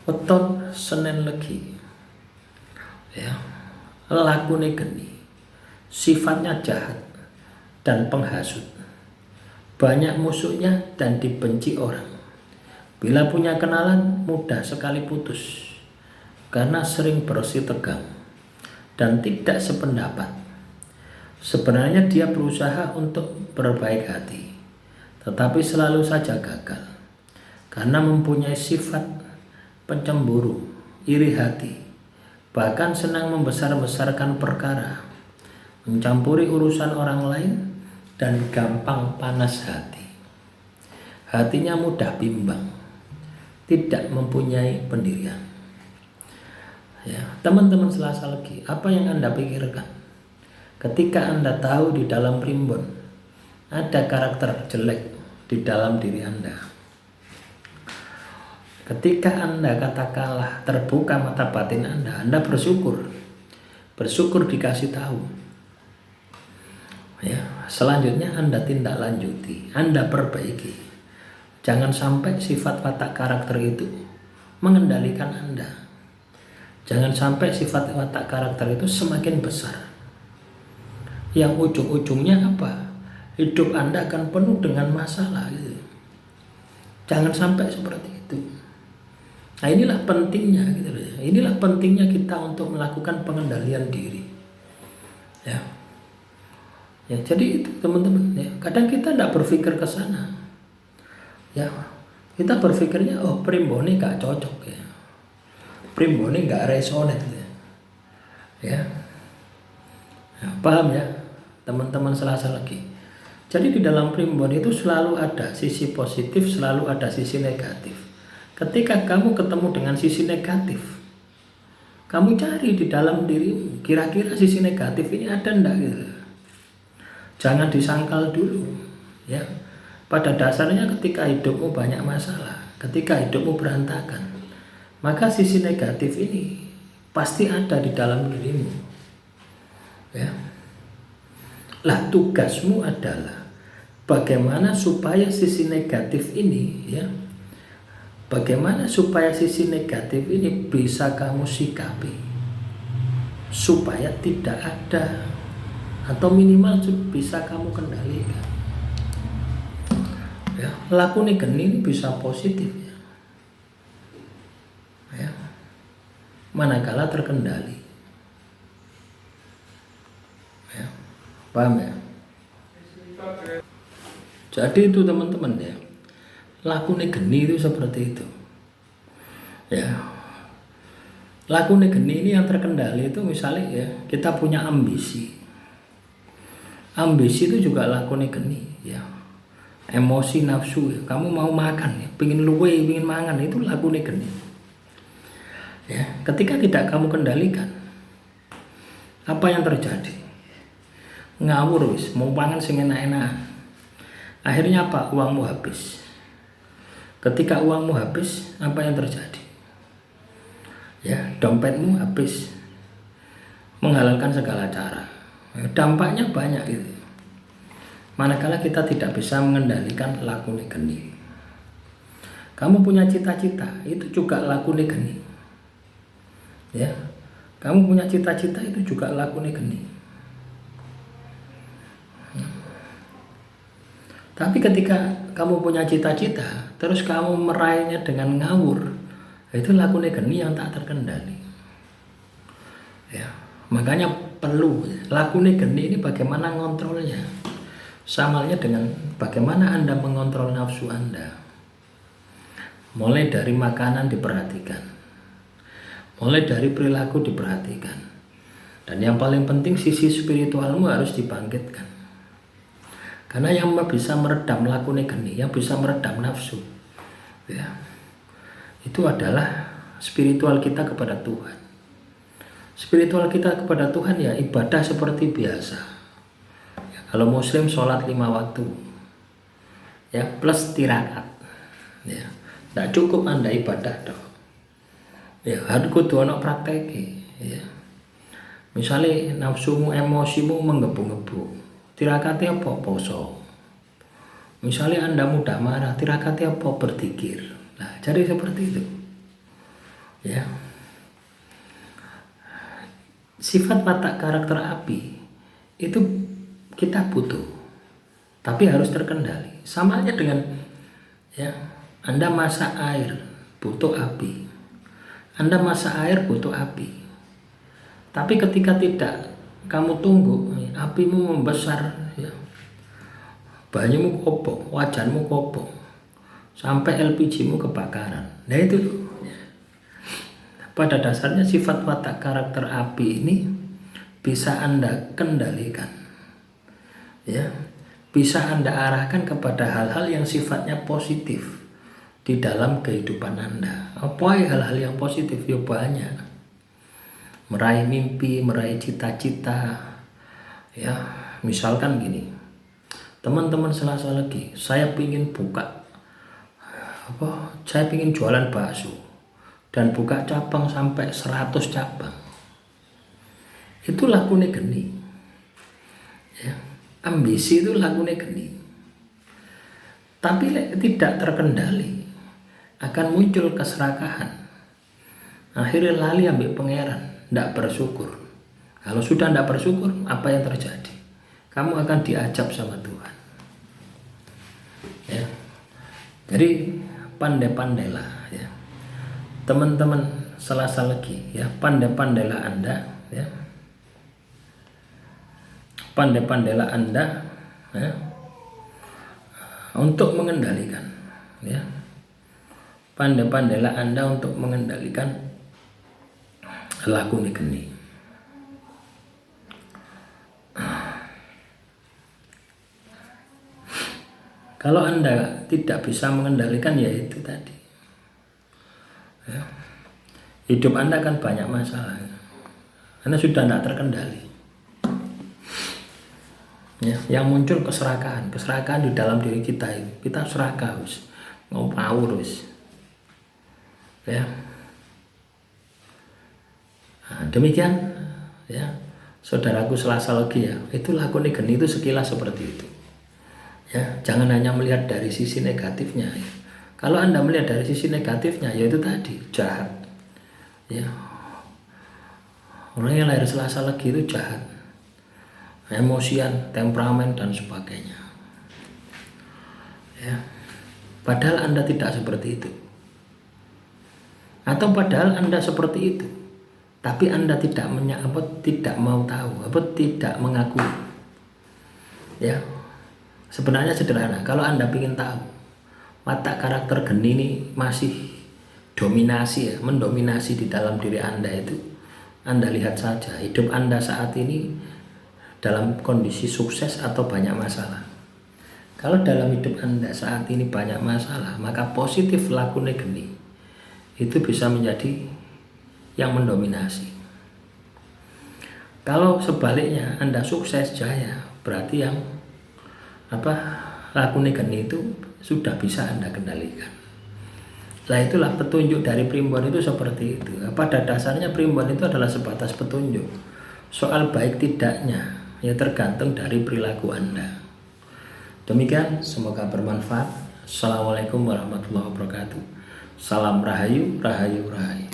Weton Senin Legi, ya, lakune geni, sifatnya jahat dan penghasut, banyak musuhnya dan dibenci orang. Bila punya kenalan mudah sekali putus, karena sering bersih tegang dan tidak sependapat. Sebenarnya dia berusaha untuk berbaik hati, tetapi selalu saja gagal, karena mempunyai sifat pencemburu, iri hati, bahkan senang membesar-besarkan perkara, mencampuri urusan orang lain, dan gampang panas hati. Hatinya mudah bimbang, tidak mempunyai pendirian. Ya, teman-teman Selasa Legi, apa yang Anda pikirkan ketika Anda tahu di dalam primbon ada karakter jelek di dalam diri Anda? Ketika Anda katakanlah terbuka mata batin Anda bersyukur dikasih tahu. Ya, selanjutnya Anda tindak lanjuti, Anda perbaiki. Jangan sampai sifat watak karakter itu mengendalikan Anda. Jangan sampai sifat watak karakter itu semakin besar, yang ujung-ujungnya apa? Hidup Anda akan penuh dengan masalah gitu. Jangan sampai seperti itu. Nah, inilah pentingnya gitu ya. Inilah pentingnya kita untuk melakukan pengendalian diri. Ya. Ya, jadi itu teman-teman ya. Kadang kita tidak berpikir ke sana. Ya. Kita berpikirnya primbone gak cocok ya. Primbone gak resonet ya. Ya. Ya, paham ya, teman-teman Selasa Legi. Jadi di dalam primbon itu selalu ada sisi positif, selalu ada sisi negatif. Ketika kamu ketemu dengan sisi negatif, kamu cari di dalam dirimu, kira-kira sisi negatif ini ada enggak gitu. Jangan disangkal dulu ya. Pada dasarnya ketika hidupmu banyak masalah, ketika hidupmu berantakan, maka sisi negatif ini pasti ada di dalam dirimu. Ya. Lah tugasmu adalah bagaimana supaya sisi negatif ini ya, bagaimana supaya sisi negatif ini bisa kamu sikapi supaya tidak ada, atau minimal bisa kamu kendalikan. Ya, lakune geni ini bisa positif ya. Ya. Manakala terkendali. Ya. Paham ya? Jadi itu teman-teman ya. Lakune geni itu seperti itu. Ya. Lakune geni ini yang terkendali itu misalnya ya, kita punya ambisi. Ambisi itu juga lakune geni ya. Emosi, nafsu ya. Kamu mau makan ya, pingin luwe, pingin mangan, itu lakune geni. Ya, ketika tidak kamu kendalikan, apa yang terjadi? Ngawur wis, mau pangan sing enak-enak. Akhirnya apa? Uangmu habis. Ketika uangmu habis, apa yang terjadi? Ya, dompetmu habis. Menghalalkan segala cara. Ya, dampaknya banyak gitu. Manakala kita tidak bisa mengendalikan lakune geni. Kamu punya cita-cita, itu juga lakune geni. Ya, kamu punya cita-cita itu juga lakune geni. Tapi ketika kamu punya cita-cita, terus kamu meraihnya dengan ngawur, itu lakune geni yang tak terkendali. Ya, makanya perlu lakune geni ini bagaimana ngontrolnya. Samalnya dengan bagaimana Anda mengontrol nafsu Anda. Mulai dari makanan diperhatikan, mulai dari perilaku diperhatikan, dan yang paling penting sisi spiritualmu harus dibangkitkan. Karena yang bisa meredam lakune geni, yang bisa meredam nafsu ya, itu adalah spiritual kita kepada Tuhan. Spiritual kita kepada Tuhan ya ibadah seperti biasa. Kalau muslim sholat 5 waktu ya, plus tirakat ya, tidak cukup Anda ibadah dong ya, harus kudu ono prakteke ya. Misalnya nafsumu, emosimu menggebu-gebu, tirakatnya apa? Poso. Misalnya Anda mudah marah, tirakatnya apa? Berzikir. Nah, jadi seperti itu Ya. Sifat watak karakter api itu kita butuh, tapi harus terkendali. Sama aja dengan ya, Anda masak air butuh api, Anda masak air butuh api. Tapi ketika tidak kamu tunggu, apimu membesar, ya, banyumu kopong, wajanmu kopong, sampai LPG-mu kebakaran. Nah itu pada dasarnya sifat watak karakter api ini bisa Anda kendalikan, ya, bisa Anda arahkan kepada hal-hal yang sifatnya positif di dalam kehidupan Anda. Apa hal-hal yang positif? Ya banyak. Meraih mimpi, meraih cita-cita, ya. Misalkan gini, teman-teman Selasa Legi, saya pingin buka saya pingin jualan bakso dan buka cabang sampai 100 cabang. Itu lakune geni, ya. Ambisi itu lakune geni, tapi tidak terkendali akan muncul keserakahan. Akhirnya lali ambil pangeran, tidak bersyukur. Kalau sudah tidak bersyukur, apa yang terjadi? Kamu akan diajab sama Tuhan, ya. Jadi pandai-pandailah, ya, teman-teman Selasa Legi, ya, pandai-pandailah Anda, ya, pandai-pandailah Anda, ya, untuk mengendalikan, ya, pandai-pandailah Anda untuk mengendalikan laku geni. Kalau Anda tidak bisa mengendalikan, ya itu tadi, ya, hidup Anda akan banyak masalah karena sudah tidak terkendali, ya. Yang muncul keserakahan di dalam diri kita ini, kita serakah wis, mau power wis, ya. Nah, demikian, ya, saudaraku Selasa Legi, ya, itu lakune geni itu sekilas seperti itu, ya. Jangan hanya melihat dari sisi negatifnya, ya. Kalau Anda melihat dari sisi negatifnya, yaitu tadi jahat, ya. Orang yang lahir Selasa Legi itu jahat, emosian, temperamen dan sebagainya, ya. Padahal Anda tidak seperti itu, atau padahal Anda seperti itu, tapi Anda tidak mau tahu, tidak mengakui, ya. Sebenarnya sederhana. Kalau Anda ingin tahu watak karakter geni ini masih dominasi, ya, mendominasi di dalam diri Anda, itu Anda lihat saja hidup Anda saat ini dalam kondisi sukses atau banyak masalah. Kalau dalam hidup Anda saat ini banyak masalah, maka positif lakune geni itu bisa menjadi yang mendominasi. Kalau sebaliknya Anda sukses jaya, berarti yang lakune geni itu sudah bisa Anda kendalikan. Nah itulah petunjuk dari primbon itu seperti itu. Pada dasarnya primbon itu adalah sebatas petunjuk. Soal baik tidaknya ya tergantung dari perilaku Anda. Demikian, semoga bermanfaat. Assalamualaikum warahmatullahi wabarakatuh. Salam rahayu, rahayu, rahayu.